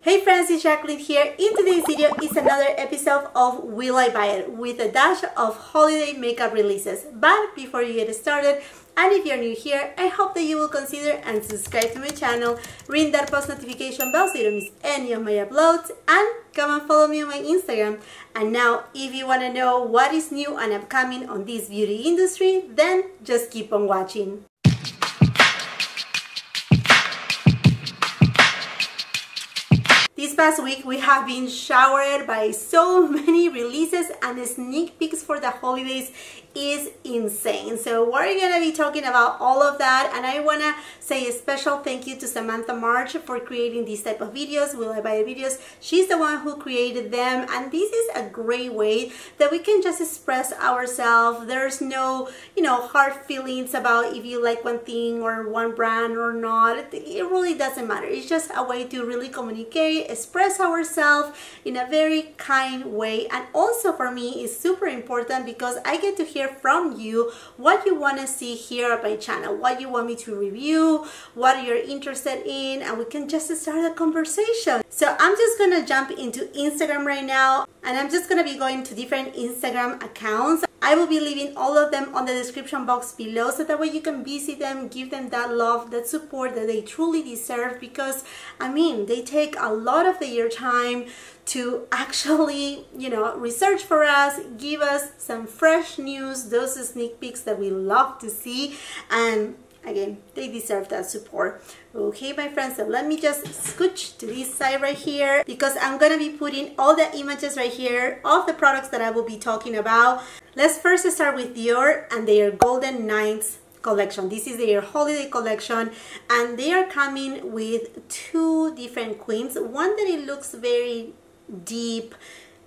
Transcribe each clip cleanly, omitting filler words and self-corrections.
Hey friends, it's Jackeline here. In today's video is another episode of Will I Buy It with a dash of holiday makeup releases. But before you get started, and if you're new here, I hope that you will consider and subscribe to my channel, ring that post notification bell so you don't miss any of my uploads, and come and follow me on my Instagram. And now, if you want to know what is new and upcoming on this beauty industry, then just keep on watching. This past week, we have been showered by so many releases, and the sneak peeks for the holidays is insane. So we're gonna be talking about all of that, and I wanna say a special thank you to Samantha March for creating these type of videos, Will I Buy It videos. She's the one who created them, and this is a great way that we can just express ourselves. There's no, hard feelings about if you like one thing or one brand or not. It really doesn't matter. It's just a way to really communicate, express ourselves in a very kind way. And also for me, it's super important because I get to hear from you what you want to see here on my channel, what you want me to review, what you're interested in, and we can just start a conversation. So I'm just gonna jump into Instagram right now, and I'm just gonna be going to different Instagram accounts. I will be leaving all of them on the description box below, so that way you can visit them, give them that love, that support that they truly deserve, because I mean, they take a lot of their time to actually, research for us, give us some fresh news, those sneak peeks that we love to see, and again, they deserve that support. Okay, my friends, so let me just scooch to this side right here, because I'm gonna be putting all the images right here of the products that I will be talking about. Let's first start with Dior and their Golden Nights collection. This is their holiday collection, and they are coming with two different queens. One that it looks very deep,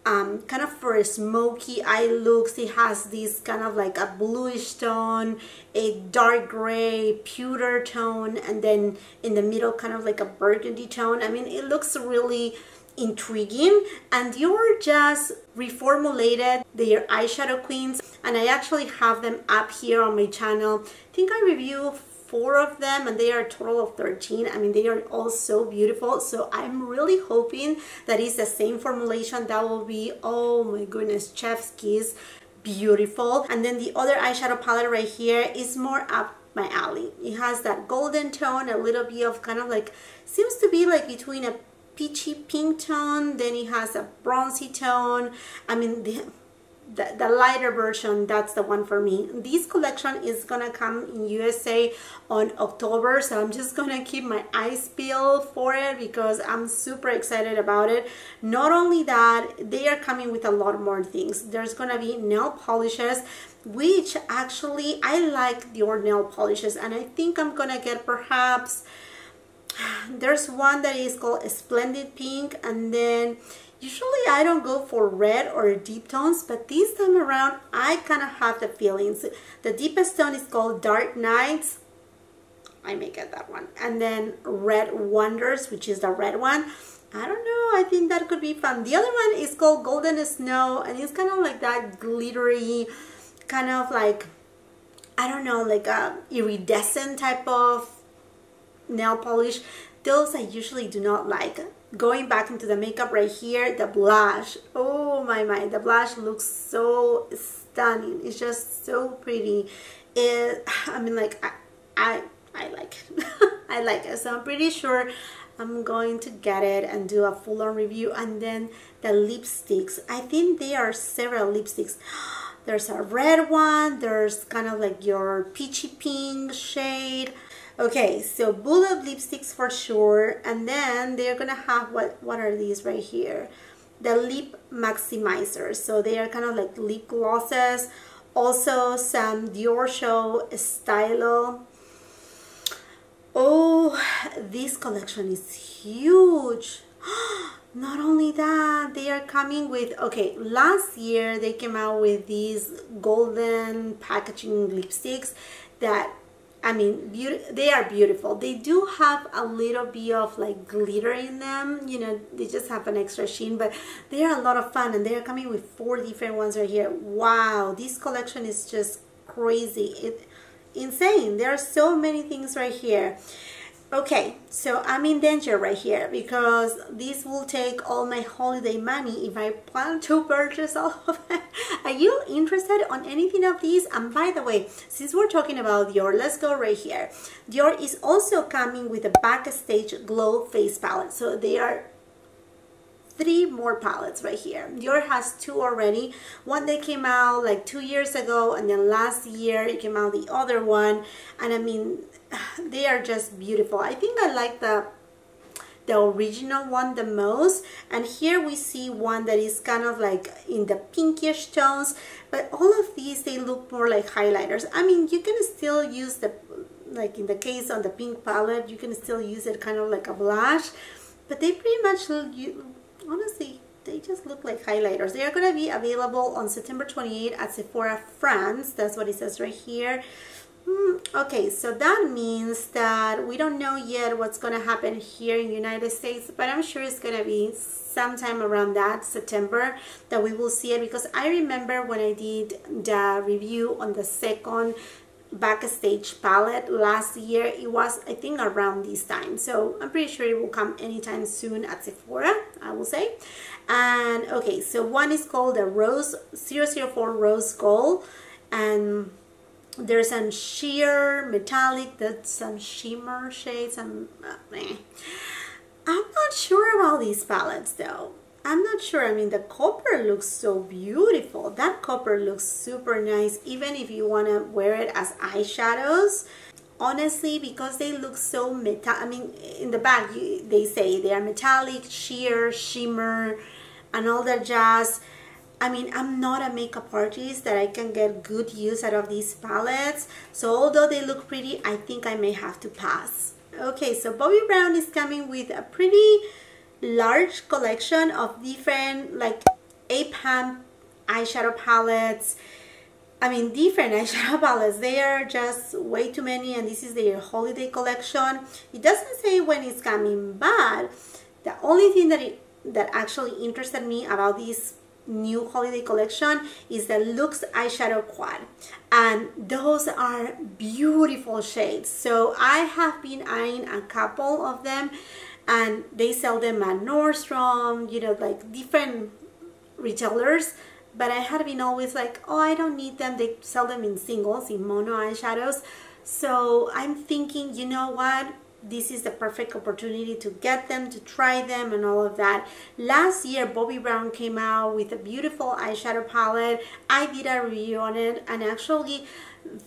kind of for a smoky eye looks. It has this kind of like a bluish tone, a dark gray pewter tone, and then in the middle kind of like a burgundy tone. I mean, it looks really intriguing, and Dior just reformulated their eyeshadow queens, and I actually have them up here on my channel. I think I reviewed 4 of them, and they are a total of 13. I mean, they are all so beautiful, so I'm really hoping that it's the same formulation. That will be, oh my goodness, chef's kiss, beautiful. And then the other eyeshadow palette right here is more up my alley. It has that golden tone, a little bit of kind of like, seems to be like between a peachy pink tone, then it has a bronzy tone. I mean, the lighter version, that's the one for me. This collection is gonna come in USA on October, so I'm just gonna keep my eyes peeled for it because I'm super excited about it. Not only that, they are coming with a lot more things. There's gonna be nail polishes, which actually I like Dior nail polishes, and I think I'm gonna get perhaps, there's one that is called a Splendid Pink, and then usually I don't go for red or deep tones, but this time around I kind of have the feelings. The deepest tone is called Dark Nights. I may get that one. And then Red Wonders, which is the red one. I don't know, I think that could be fun. The other one is called Golden Snow, and it's kind of like that glittery, kind of like, I don't know, like a iridescent type of nail polish. Those I usually do not like. Going back into the makeup right here, the blush, oh my, the blush looks so stunning. It's just so pretty. I mean, like, I like it. I like it, so I'm pretty sure I'm going to get it and do a full-on review. And then the lipsticks, I think there are several lipsticks. There's a red one, there's kind of like your peachy pink shade. Okay, so bullet lipsticks for sure, and then they're gonna have, what are these right here? The lip maximizers, so they are kind of like lip glosses. Also some Dior Show Stylo. Oh, this collection is huge. Not only that, they are coming with, okay, last year they came out with these golden packaging lipsticks that, I mean, they are beautiful. They do have a little bit of like glitter in them, they just have an extra sheen, but they are a lot of fun, and they are coming with 4 different ones right here. Wow, this collection is just crazy. Insane. There are so many things right here. Okay, so I'm in danger right here because this will take all my holiday money if I plan to purchase all of it. Are you interested on anything of these? And by the way, since we're talking about Dior, let's go right here. Dior is also coming with a Backstage Glow Face Palette. So they are 3 more palettes right here. Dior has 2 already. One that came out like 2 years ago, and then last year it came out the other one. And I mean, they are just beautiful. I think I like the original one the most. And here we see one that is kind of like in the pinkish tones, but all of these, they look more like highlighters. I mean, you can still use the, like in the case on the pink palette, you can still use it kind of like a blush, but they pretty much look, honestly, they just look like highlighters. They are going to be available on September 28th at Sephora France. That's what it says right here. Okay, so that means that we don't know yet what's going to happen here in the United States, but I'm sure it's going to be sometime around that September that we will see it, because I remember when I did the review on the second Backstage palette last year, it was, I think, around this time. So I'm pretty sure it will come anytime soon at Sephora, I will say. And okay, so one is called the Rose 004 Rose Gold, and there's some sheer metallic, that's some shimmer shades. I'm not sure about these palettes though. I'm not sure. I mean, the copper looks so beautiful. That copper looks super nice, even if you want to wear it as eyeshadows. Honestly, because they look so I mean, in the back, they say they are metallic, sheer, shimmer, and all that jazz. I mean, I'm not a makeup artist that I can get good use out of these palettes. So although they look pretty, I think I may have to pass. Okay, so Bobbi Brown is coming with a pretty large collection of different like 8-pan eyeshadow palettes. I mean, different eyeshadow palettes. They are just way too many, and this is their holiday collection. It doesn't say when it's coming, but the only thing that actually interested me about this new holiday collection is the Luxe eyeshadow quad, and those are beautiful shades. So I have been eyeing a couple of them, and they sell them at Nordstrom, you know, like different retailers, but I had been always like, oh, I don't need them. They sell them in singles, in mono eyeshadows. So I'm thinking, you know what, this is the perfect opportunity to get them, to try them, and all of that. Last year, Bobbi Brown came out with a beautiful eyeshadow palette. I did a review on it, and actually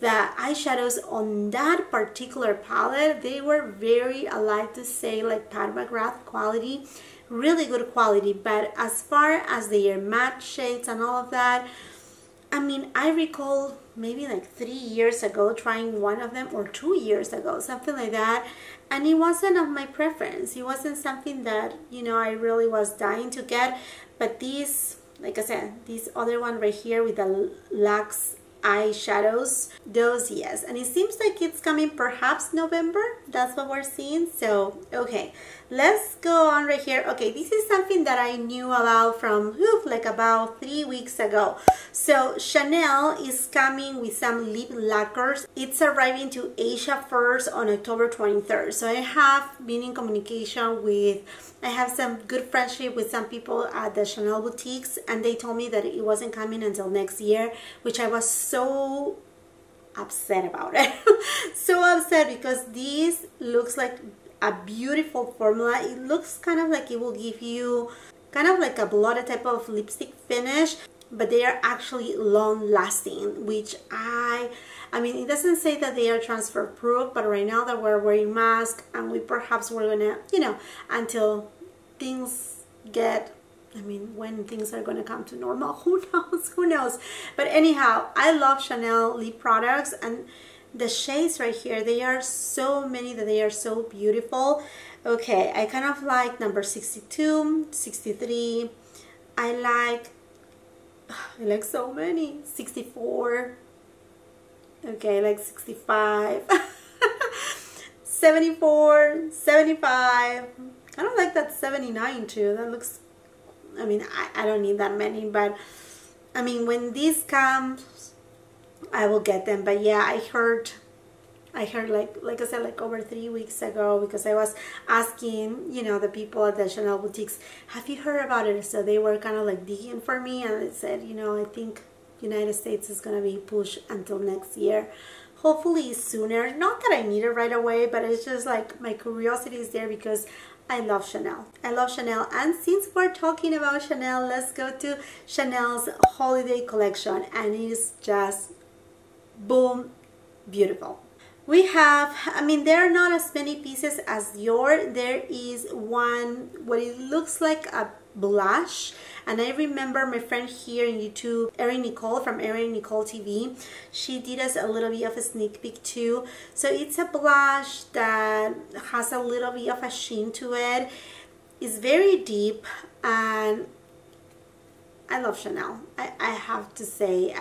the eyeshadows on that particular palette, they were very, I like to say, like Pat McGrath quality, really good quality. But as far as their matte shades and all of that, I mean, I recall maybe like 3 years ago trying one of them, or 2 years ago, something like that, and it wasn't of my preference. It wasn't something that, you know, I really was dying to get. But these, like I said, this other one right here with the Luxe eyeshadows, those, yes. And it seems like it's coming perhaps November. That's what we're seeing. So okay, let's go on right here. Okay, this is something that I knew about from like about 3 weeks ago. So Chanel is coming with some lip lacquers. It's arriving to Asia first on October 23rd. So I have been in communication with, I have some good friendship with some people at the Chanel boutiques, and they told me that it wasn't coming until next year, which I was so upset about it. So upset, because this looks like a beautiful formula. It looks kind of like it will give you kind of like a blotted type of lipstick finish, but they are actually long lasting, which I mean, it doesn't say that they are transfer proof, but right now that we're wearing masks, and we're gonna, you know, until things get, I mean, when things are gonna come to normal, who knows, who knows. But anyhow, I love Chanel lip products, and the shades right here, they are so many that they are so beautiful. Okay, I kind of like number 62, 63, I like so many, 64, okay, like 65, 74, 75, I don't like that 79 too. That looks, I mean, I don't need that many, but I mean, when this comes, I will get them. But yeah, I I heard like I said, like over 3 weeks ago, because I was asking, you know, the people at the Chanel boutiques, have you heard about it? So they were kind of like digging for me, and they said, you know, I think United States is gonna be pushed until next year. Hopefully sooner. Not that I need it right away, but it's just like my curiosity is there because I love Chanel. I love Chanel. And since we're talking about Chanel, let's go to Chanel's holiday collection, and it's just boom, beautiful. We have, I mean, there are not as many pieces as Dior. There is one, what it looks like a blush, and I remember my friend here in YouTube, Erin Nicole from Erin Nicole TV, she did us a little bit of a sneak peek too. So it's a blush that has a little bit of a sheen to it. It's very deep, and I love Chanel. I have to say,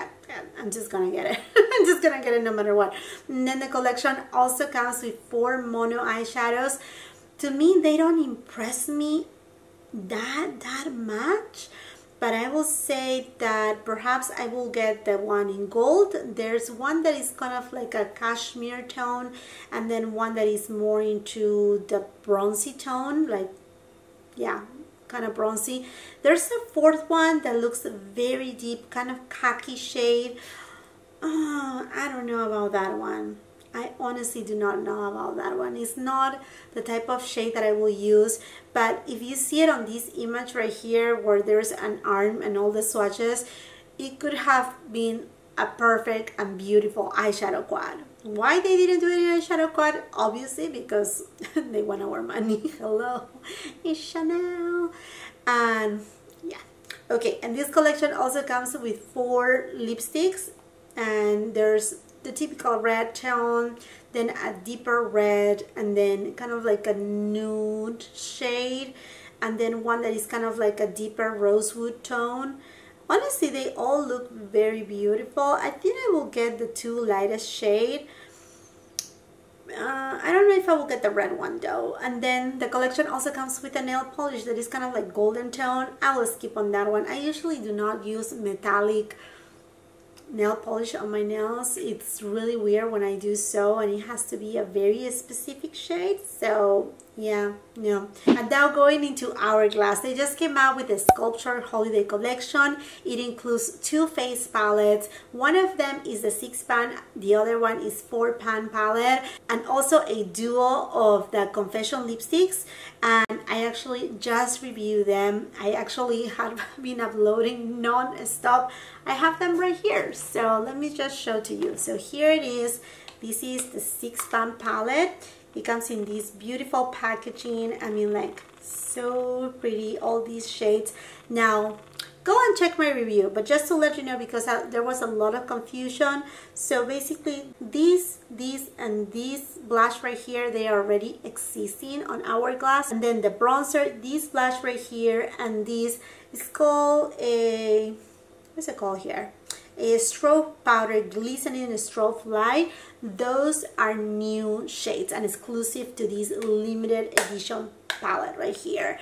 I'm just gonna get it. I'm just gonna get it no matter what. And then the collection also comes with 4 mono eyeshadows. To me, they don't impress me that much, but I will say that perhaps I will get the one in gold. There's one that is kind of like a cashmere tone, and then one that is more into the bronzy tone, like, yeah, kind of bronzy. There's a 4th one that looks very deep, kind of khaki shade. I don't know about that one. I honestly do not know about that one. It's not the type of shade that I will use, but if you see it on this image right here where there's an arm and all the swatches, it could have been a perfect and beautiful eyeshadow quad. Why they didn't do it in eyeshadow quad? Obviously because they want our money. Hello, it's Chanel. And yeah, okay, and this collection also comes with 4 lipsticks, and there's the typical red tone, then a deeper red, and then kind of like a nude shade, and then one that is kind of like a deeper rosewood tone. Honestly, they all look very beautiful. I think I will get the 2 lightest shade. I don't know if I will get the red one though. And then the collection also comes with a nail polish that is kind of like golden tone. I will skip on that one. I usually do not use metallic nail polish on my nails. It's really weird when I do so, and it has to be a very specific shade. So yeah, no. And now going into Hourglass, they just came out with a SULPTURE holiday collection. It includes 2 face palettes. One of them is the 6-pan, the other one is 4-pan palette, and also a duo of the Confession lipsticks. And I actually just reviewed them. I actually have been uploading non-stop. I have them right here, so let me just show to you. So here it is. This is the 6-pan palette. It comes in this beautiful packaging. I mean, like, so pretty, all these shades. Now go and check my review, but just to let you know, because there was a lot of confusion. So basically these and this blush right here, they are already existing on Hourglass. And then the bronzer, this blush right here, and this is called a, what's it called here? A strobe powder, glistening strobe light. Those are new shades and exclusive to this limited edition palette right here.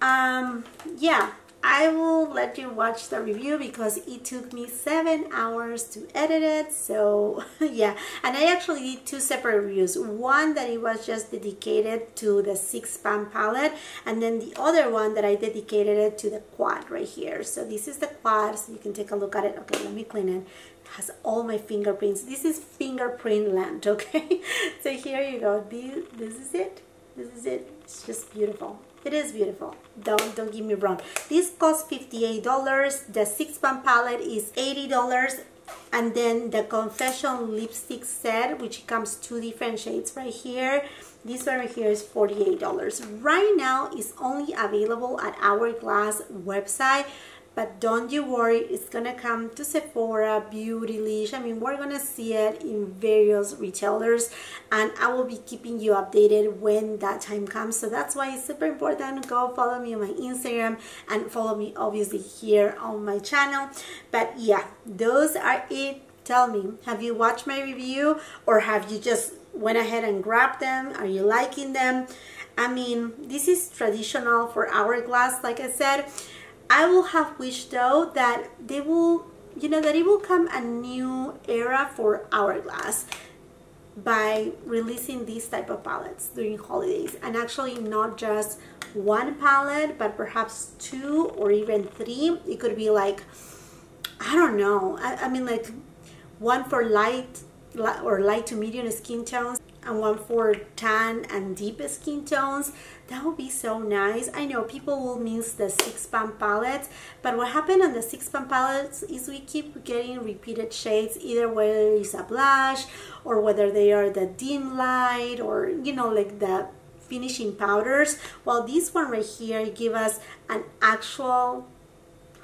Yeah, I will let you watch the review because it took me 7 hours to edit it. So yeah, and I actually did 2 separate reviews. One that it was just dedicated to the 6-pan palette, and then the other one that I dedicated it to the quad right here. So this is the quad, so you can take a look at it. Okay, let me clean it. It has all my fingerprints. This is fingerprint land, okay? So here you go. This is it. This is it. It's just beautiful. It is beautiful. Don't get me wrong. This costs $58. The 6-pan palette is $80. And then the Confession lipstick set, which comes 2 different shades right here. This one right here is $48. Right now, it's only available at Hourglass website. But don't you worry, it's gonna come to Sephora, Beautylish. I mean, we're gonna see it in various retailers, and I will be keeping you updated when that time comes. So that's why it's super important. Go follow me on my Instagram and follow me obviously here on my channel. But yeah, those are it. Tell me, have you watched my review, or have you just went ahead and grabbed them? Are you liking them? I mean, this is traditional for Hourglass, like I said. I will have wished though that they will, you know, that it will come a new era for Hourglass. by releasing these type of palettes during holidays, and actually not just one palette but perhaps 2 or even 3. It could be like, I don't know, I mean like one for light or light to medium skin tones and one for tan and deep skin tones. That would be so nice. I know people will miss the 6-pump palettes, but what happened on the 6-pump palettes is we keep getting repeated shades, either whether it's a blush or whether they are the dim light or, you know, like the finishing powders. While this one right here give us an actual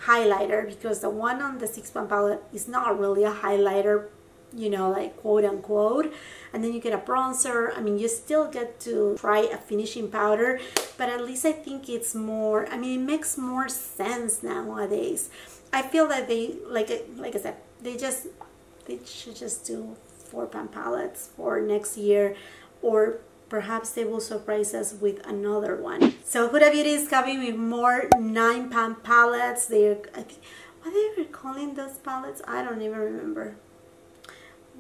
highlighter, because the one on the 6-pump palette is not really a highlighter, you know, like quote unquote. And then you get a bronzer. I mean, you still get to try a finishing powder, but at least I think it's more, I mean, it makes more sense nowadays. I feel that they, like I said, they should just do 4-pump palettes for next year, or perhaps they will surprise us with another one. So Huda Beauty is coming with more 9-pump palettes. They're, I think, what they were calling those palettes, I don't even remember.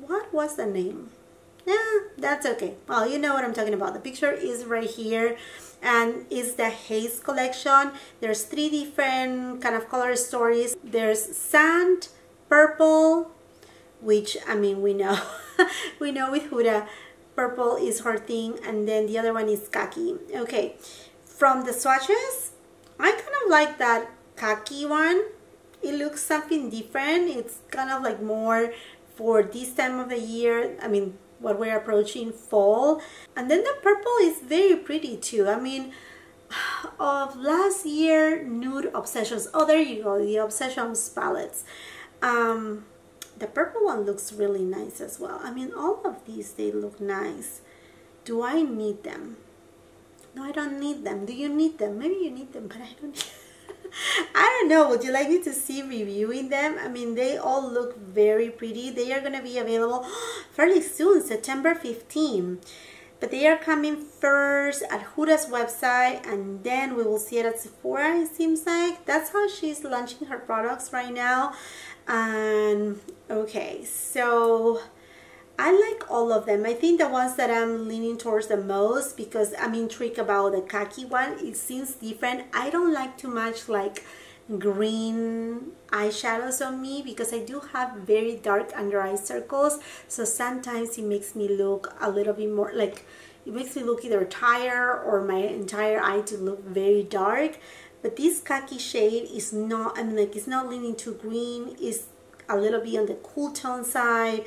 What was the name? Yeah, that's okay. Well, you know what I'm talking about. The picture is right here, and it's the Haze collection. There's 3 different kind of color stories. There's sand, purple, which, I mean, we know we know with Huda, purple is her thing, and then the other one is khaki. Okay, from the swatches, I kind of like that khaki one. It looks something different. It's kind of like more for this time of the year. I mean, what we're approaching fall. And then the purple is very pretty too. I mean, of last year Nude Obsessions, oh, there you go, the Obsessions palettes. The purple one looks really nice as well. I mean, all of these, they look nice. Do I need them? No, I don't need them. Do you need them? Maybe you need them, but I don't need I don't know. Would you like me to see reviewing them? I mean, they all look very pretty. They are going to be available fairly soon, September 15. But they are coming first at Huda's website, and then we will see it at Sephora, it seems like. That's how she's launching her products right now. And okay, so I like all of them. I think the ones that I'm leaning towards the most, because I'm intrigued about the khaki one. It seems different. I don't like too much like green eyeshadows on me, because I do have very dark under eye circles. So sometimes it makes me look a little bit more like, it makes me look either tired or my entire eye to look very dark. But this khaki shade is not, I mean, like, it's not leaning too green. It's a little bit on the cool tone side.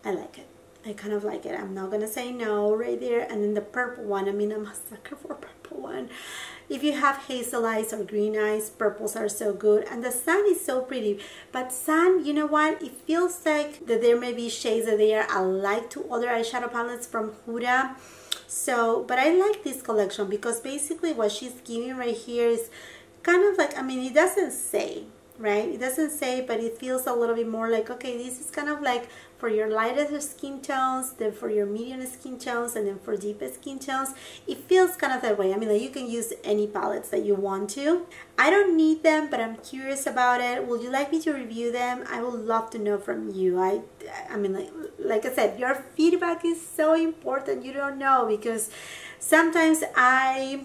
I like it. I kind of like it. I'm not gonna say no right there. And then the purple one, I mean, I'm a sucker for a purple one. If you have hazel eyes or green eyes, purples are so good. And the sun is so pretty. But sun, you know what? It feels like that there may be shades that they are alike to other eyeshadow palettes from Huda. So, but I like this collection because basically what she's giving right here is kind of like, I mean, it doesn't say, right? It doesn't say, but it feels a little bit more like, okay, this is kind of like for your lighter skin tones, then for your medium skin tones, and then for deeper skin tones. It feels kind of that way. I mean, like, you can use any palettes that you want to. I don't need them, but I'm curious about it. Would you like me to review them? I would love to know from you. I mean, like I said, your feedback is so important. You don't know, because sometimes I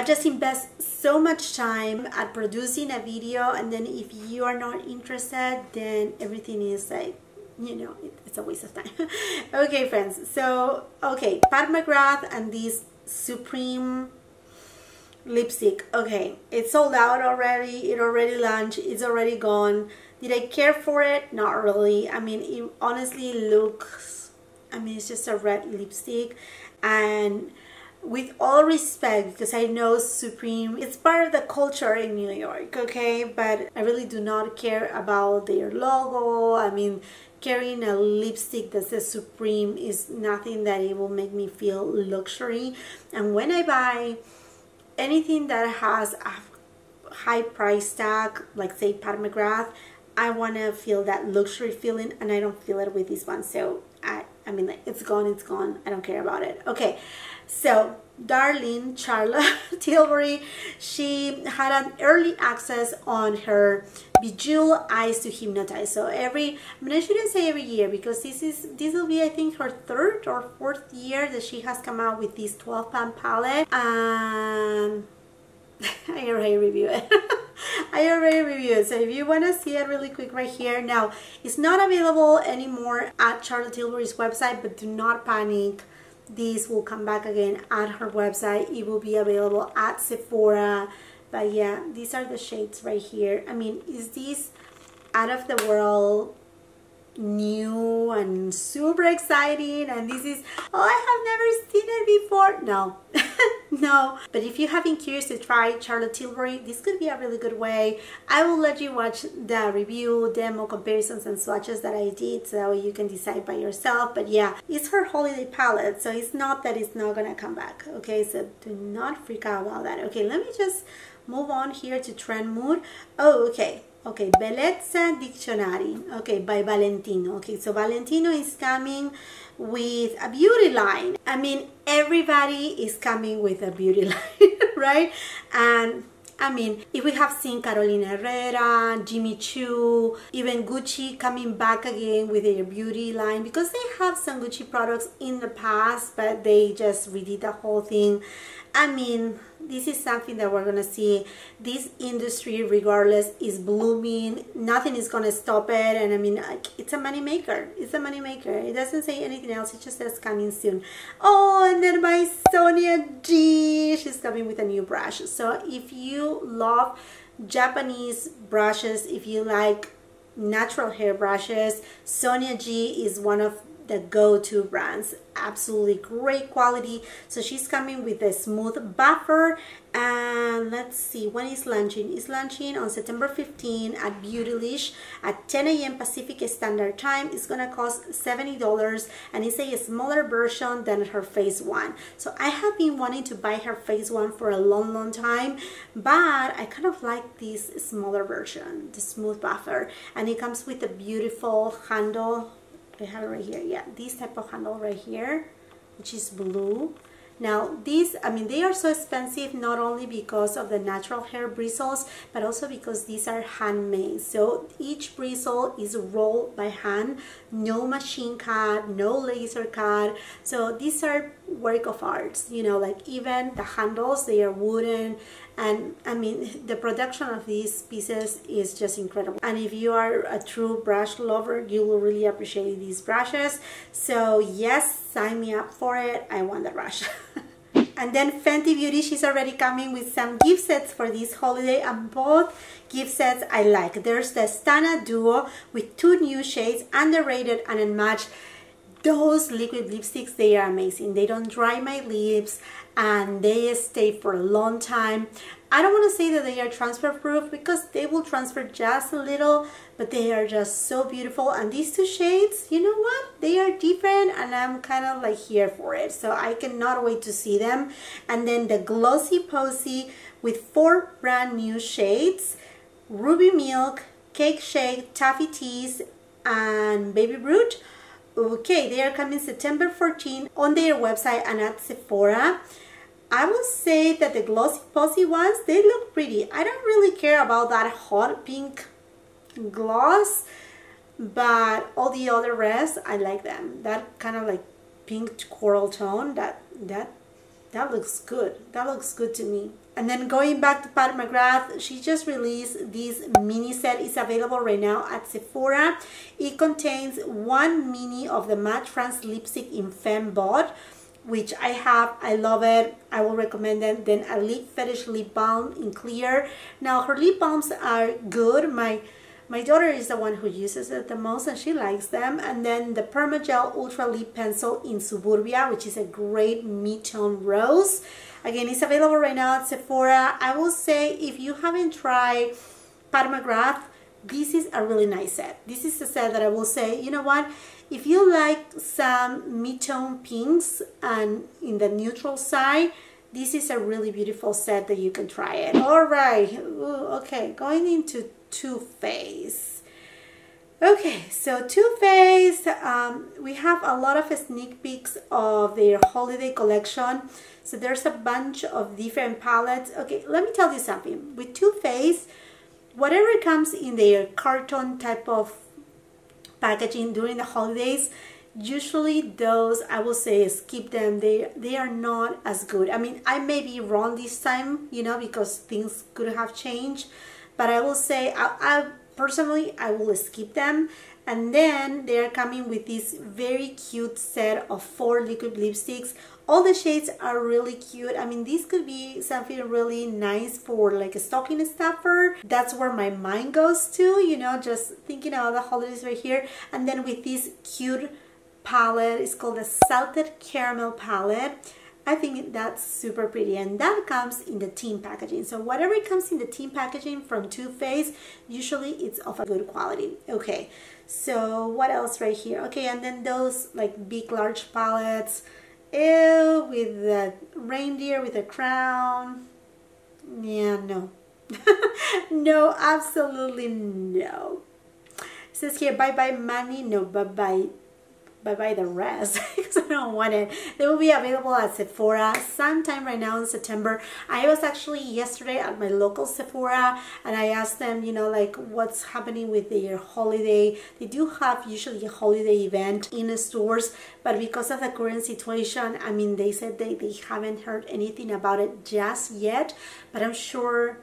just invest so much time at producing a video, and then if you are not interested, then everything is like, you know, it's a waste of time. Okay, friends, so, okay, Pat McGrath and this Supreme lipstick. Okay, it's sold out already. It already launched. It's already gone. Did I care for it? Not really. I mean, it honestly looks, I mean, it's just a red lipstick. And with all respect, because I know Supreme, it's part of the culture in New York, okay? But I really do not care about their logo. I mean, carrying a lipstick that says Supreme is nothing that it will make me feel luxury. And when I buy anything that has a high price tag, like say Pat McGrath, I want to feel that luxury feeling, and I don't feel it with this one. So I mean, like, it's gone, it's gone. I don't care about it. Okay, so darling Charlotte Tilbury, she had an early access on her Bejeweled Eyes to Hypnotize. So I mean, I shouldn't say every year, because this will be, I think, her 3rd or 4th year that she has come out with this 12-pan palette. And I already reviewed it. I already reviewed it. So if you want to see it really quick right here. Now, it's not available anymore at Charlotte Tilbury's website, but do not panic. These will come back again at her website. It will be available at Sephora. But yeah, these are the shades right here. I mean, is this out of the world new and super exciting? And this is, oh, I have never seen it before. No. No, but if you have been curious to try Charlotte Tilbury, this could be a really good way. I will let you watch the review, demo, comparisons, and swatches that I did, so you can decide by yourself. But yeah, it's her holiday palette, so it's not that it's not gonna come back. Okay, so do not freak out about that. Okay, let me just move on here to Trend Mood. Oh, okay. Okay, Bellezza Dictionary, okay, by Valentino. Okay, so Valentino is coming with a beauty line. I mean, everybody is coming with a beauty line, right? And I mean, if we have seen Carolina Herrera, Jimmy Choo, even Gucci coming back again with their beauty line, because they have some Gucci products in the past, but they just redid the whole thing. I mean, this is something that we're gonna see. This industry, regardless, is blooming. Nothing is gonna stop it. And I mean, like, it's a money maker. It's a money maker. It doesn't say anything else. It just says coming soon. Oh, and then my Sonia G, she's coming with a new brush. So if you love Japanese brushes, if you like natural hair brushes, Sonia G is one of the go-to brands. Absolutely great quality. So she's coming with a smooth buffer, and let's see when it's launching. It's launching on September 15 at Beautylish at 10 a.m. Pacific Standard Time. It's gonna cost $70, and it's a smaller version than her phase one. So I have been wanting to buy her phase one for a long time, but I kind of like this smaller version, the smooth buffer, and it comes with a beautiful handle. I have it right here. Yeah, this type of handle right here, which is blue. Now these, I mean, they are so expensive not only because of the natural hair bristles, but also because these are handmade. So each bristle is rolled by hand, no machine cut, no laser cut. So these are work of arts, you know, like even the handles, they are wooden. And I mean, the production of these pieces is just incredible. And if you are a true brush lover, you will really appreciate these brushes. So yes, sign me up for it. I want the brush. And then Fenty Beauty, she's already coming with some gift sets for this holiday, and both gift sets I like. There's the Stunna Duo with 2 new shades, underrated and unmatched. Those liquid lipsticks, they are amazing. They don't dry my lips and they stay for a long time. I don't want to say that they are transfer proof because they will transfer just a little, but they are just so beautiful. And these 2 shades, you know what? They are different and I'm kind of like here for it. So I cannot wait to see them. And then the Glossy Posy with 4 brand new shades: Ruby Milk, Cake Shake, Taffy Tease, and Baby Brute. Okay, they are coming September 14 on their website and at Sephora. I will say that the Glossy Posy ones, they look pretty. I don't really care about that hot pink gloss, but all the other rest, I like them. That kind of like pink coral tone, that looks good. That looks good to me. And then going back to Pat McGrath, she just released this mini set. It's available right now at Sephora. It contains 1 mini of the Matte France lipstick in FemmeBot, which I have. I love it. I will recommend it. Then a Lip Fetish lip balm in clear. Now her lip balms are good. My daughter is the one who uses it the most and she likes them. And then the Permagel Ultra Lip Pencil in Suburbia, which is a great mid-tone rose. Again, it's available right now at Sephora. I will say if you haven't tried Pat McGrath, this is a really nice set. This is a set that I will say, you know what? If you like some mid-tone pinks and in the neutral side, this is a really beautiful set that you can try it. All right. Ooh, okay, going into Too Faced. Okay, so Too Faced, we have a lot of sneak peeks of their holiday collection. So there's a bunch of different palettes. Okay, let me tell you something. With Too Faced, whatever comes in their carton type of packaging during the holidays, usually those, I will say, skip them. They are not as good. I mean, I may be wrong this time, you know, because things could have changed, but I will say I personally, I will skip them. And then they're coming with this very cute set of 4 liquid lipsticks. All the shades are really cute. I mean, this could be something really nice for like a stocking stuffer. That's where my mind goes to, you know, just thinking about the holidays right here. And then with this cute palette, it's called the Salted Caramel palette. I think that's super pretty, and that comes in the team packaging. So whatever comes in the team packaging from Too Faced, usually it's of a good quality. Okay, so what else right here? Okay, and then those like big large palettes, ew, with the reindeer with a crown. Yeah, no. No, absolutely no. It says here, bye bye money. No, bye bye the rest, because I don't want it. They will be available at Sephora sometime right now in September. I was actually yesterday at my local Sephora, and I asked them, you know, like what's happening with their holiday. They do have usually a holiday event in the stores, but because of the current situation, I mean, they said they haven't heard anything about it just yet, but I'm sure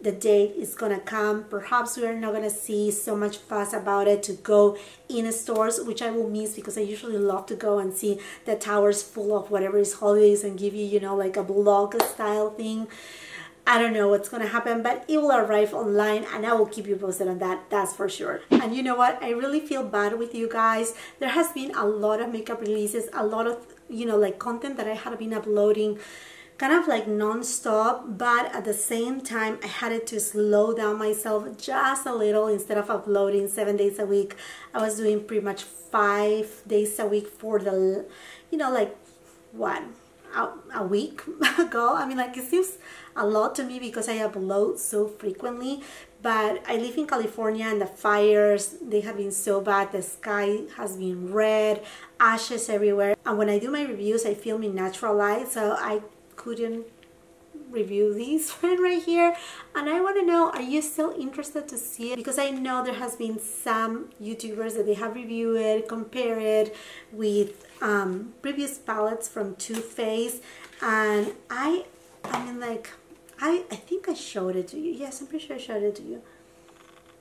the date is gonna come. Perhaps we're not gonna see so much fuss about it to go in stores, which I will miss, because I usually love to go and see the towers full of whatever is holidays and give you, you know, like a vlog style thing. I don't know what's gonna happen, but it will arrive online and I will keep you posted on that, that's for sure. And you know what, I really feel bad with you guys. There has been a lot of makeup releases, a lot of, you know, like content that I had been uploading kind of like non-stop, but at the same time I had to slow down myself just a little. Instead of uploading 7 days a week, I was doing pretty much 5 days a week for the, you know, like what, a week ago. I mean, like, it seems a lot to me because I upload so frequently, but I live in California and the fires, they have been so bad. The sky has been red, ashes everywhere, and when I do my reviews I film in natural light, so I couldn't review these right here. And I want to know, are you still interested to see it? Because I know there has been some YouTubers that they have reviewed it, compared it with previous palettes from Too Faced, and I mean, like, I think I showed it to you. Yes, I'm pretty sure I showed it to you.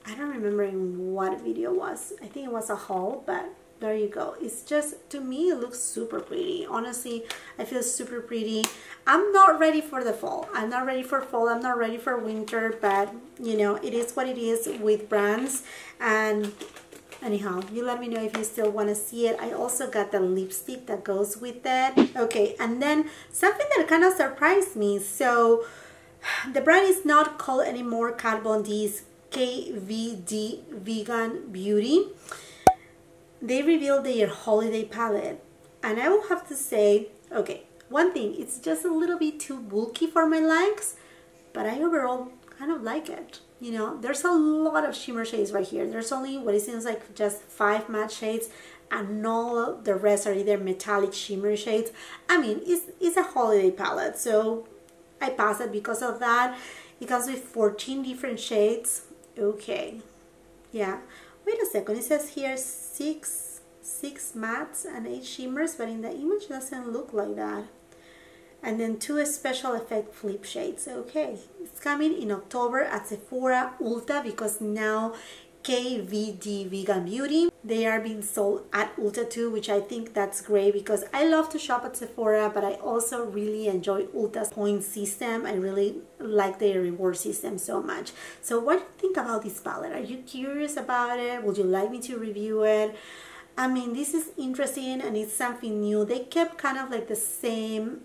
I don't remember in what video it was. I think it was a haul, but there you go. It's just, to me, it looks super pretty. Honestly, I feel super pretty. I'm not ready for the fall. I'm not ready for fall. I'm not ready for winter, but you know, it is what it is with brands. And anyhow, you let me know if you still want to see it. I also got the lipstick that goes with it. Okay, and then something that kind of surprised me. So the brand is not called anymore Kat Von D's KVD Vegan Beauty. They revealed their holiday palette, and I will have to say, okay, one thing, it's just a little bit too bulky for my likes, but I overall kind of like it. You know, there's a lot of shimmer shades right here. There's only what it seems like just 5 matte shades, and all the rest are either metallic shimmer shades. I mean, it's a holiday palette, so I passed it because of that. It comes with 14 different shades. Okay, yeah. Wait a second, it says here 6 mattes and 8 shimmers, but in the image it doesn't look like that. And then 2 special effect flip shades. Okay, it's coming in October at Sephora, Ulta, because now KVD Vegan Beauty, they are being sold at Ulta too, which I think that's great, because I love to shop at Sephora, but I also really enjoy Ulta's point system. I really like their reward system so much. So what do you think about this palette? Are you curious about it? Would you like me to review it? I mean, this is interesting and it's something new. They kept kind of like the same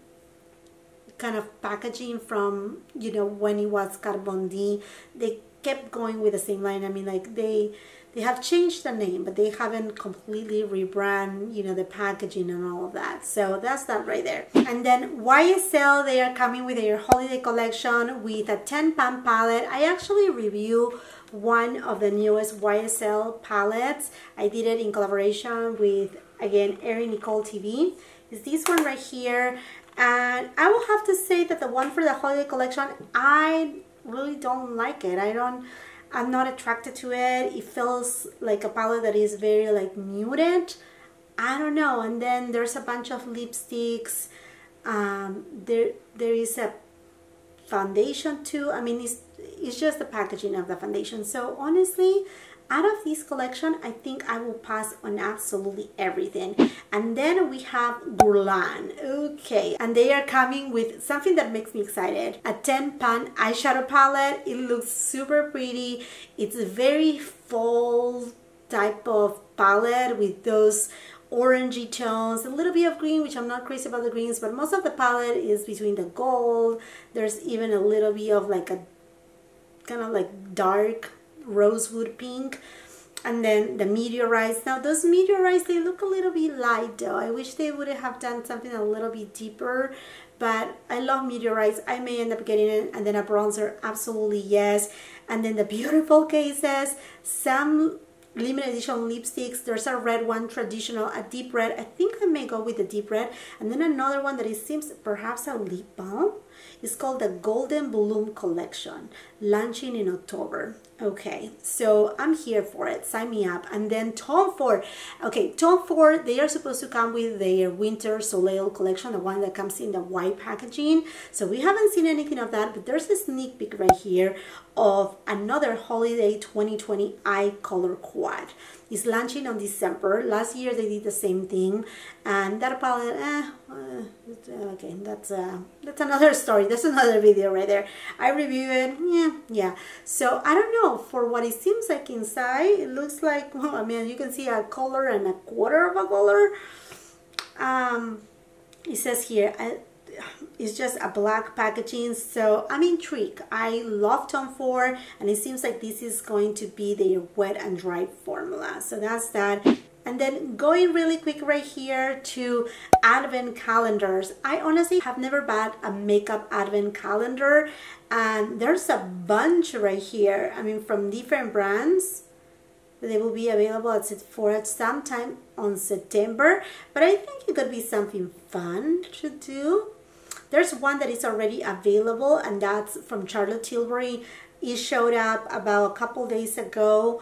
kind of packaging from, you know, when it was Kat Von D. They kept going with the same line. I mean, like they have changed the name, but they haven't completely rebrand, you know, the packaging and all of that. So that's that right there. And then YSL, they are coming with their holiday collection with a 10-pan palette. I actually review one of the newest YSL palettes. I did it in collaboration with, again, Erin Nicole TV. Is this one right here. And I will have to say that the one for the holiday collection, I really don't like it. I'm not attracted to it. It feels like a palette that is very like muted. I don't know. And then there's a bunch of lipsticks. There is a foundation too. I mean, it's just the packaging of the foundation. So honestly, out of this collection, I think I will pass on absolutely everything. And then we have Guerlain. Okay, and they are coming with something that makes me excited. A 10-pan eyeshadow palette. It looks super pretty. It's a very fall type of palette with those orangey tones, a little bit of green, which I'm not crazy about the greens, but most of the palette is between the gold. There's even a little bit of like a kind of like dark rosewood pink, and then the meteorites. Now those meteorites, they look a little bit light though. I wish they would have done something a little bit deeper, but I love meteorites. I may end up getting it. And then a bronzer, absolutely yes. And then the beautiful cases, some limited edition lipsticks. There's a red one, traditional, a deep red. I think I may go with the deep red. And then another one that it seems perhaps a lip balm. It's called the Golden Bloom Collection, launching in October. Okay, so I'm here for it. Sign me up. And then Tom Ford. Okay, Tom Ford, they are supposed to come with their Winter Soleil collection, the one that comes in the white packaging. So we haven't seen anything of that, but there's a sneak peek right here of another Holiday 2020 Eye Color Quad. It's launching on December. Last year they did the same thing, and that palette, okay, that's another story. That's another video right there. I review it, yeah. So I don't know, for what it seems like inside, it looks like, well, I mean, you can see a color and a quarter of a color. It says here, it's just a black packaging, so I'm intrigued. I love Tom Ford, and it seems like this is going to be their wet and dry formula. So that's that. And then going really quick right here to advent calendars. I honestly have never bought a makeup advent calendar, and there's a bunch right here. I mean, from different brands. They will be available at SEPHORA sometime on September, but I think it could be something fun to do. There's one that is already available, and that's from Charlotte Tilbury. It showed up about a couple days ago.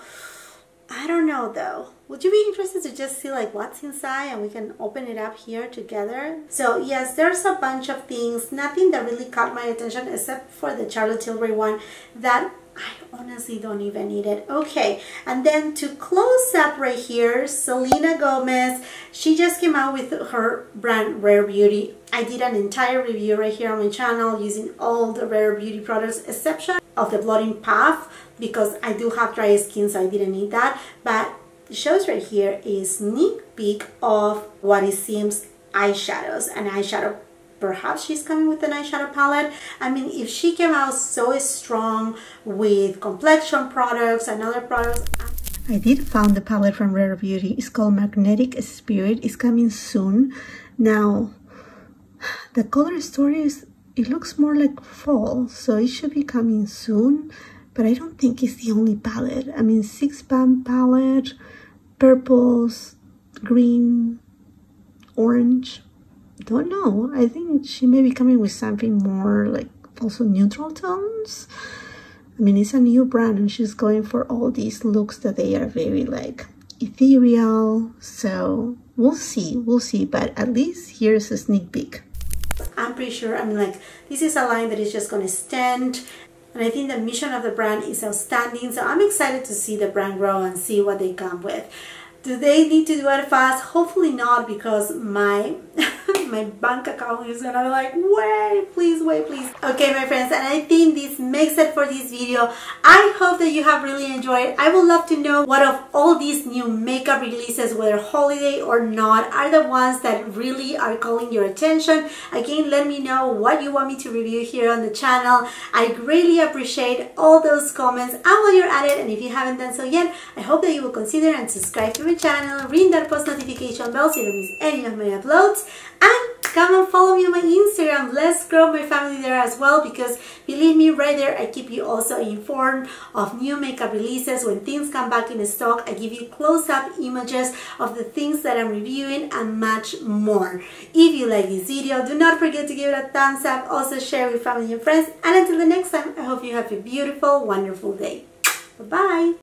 I don't know though. Would you be interested to just see like what's inside, and we can open it up here together? So yes, there's a bunch of things. Nothing that really caught my attention except for the Charlotte Tilbury one that I honestly don't even need it. Okay, and then to close up right here, Selena Gomez, she just came out with her brand Rare Beauty. I did an entire review right here on my channel using all the Rare Beauty products, exception of the blotting puff, because I do have dry skin, so I didn't need that. But it shows right here a sneak peek of what it seems eyeshadows, an eyeshadow. Perhaps she's coming with an eyeshadow palette. I mean, if she came out so strong with complexion products and other products. I did found the palette from Rare Beauty. It's called Magnetic Spirit. It's coming soon. Now, the color story is, it looks more like fall, so it should be coming soon. But I don't think it's the only palette. I mean, 6-pan palette, purples, green, orange. Don't know. I think she may be coming with something more like also neutral tones. I mean, it's a new brand, and she's going for all these looks that they are very like ethereal. So we'll see. But at least here's a sneak peek. I'm pretty sure, I mean, like, this is a line that is just going to stand. And I think the mission of the brand is outstanding. So I'm excited to see the brand grow and see what they come with. Do they need to do it fast? Hopefully not, because my my bank account is gonna be like, wait, please. Okay, my friends, and I think this makes it for this video. I hope that you have really enjoyed. I would love to know what of all these new makeup releases, whether holiday or not, are the ones that really are calling your attention. Again, let me know what you want me to review here on the channel. I greatly appreciate all those comments. And while you're at it, and if you haven't done so yet, I hope that you will consider and subscribe to my channel, ring that post notification bell so you don't miss any of my uploads, and come and follow me on my Instagram. Let's grow my family there as well, because believe me, right there I keep you also informed of new makeup releases. When things come back in stock, I give you close-up images of the things that I'm reviewing and much more. If you like this video, do not forget to give it a thumbs up, also share with family and friends, and until the next time, I hope you have a beautiful, wonderful day. Bye-bye.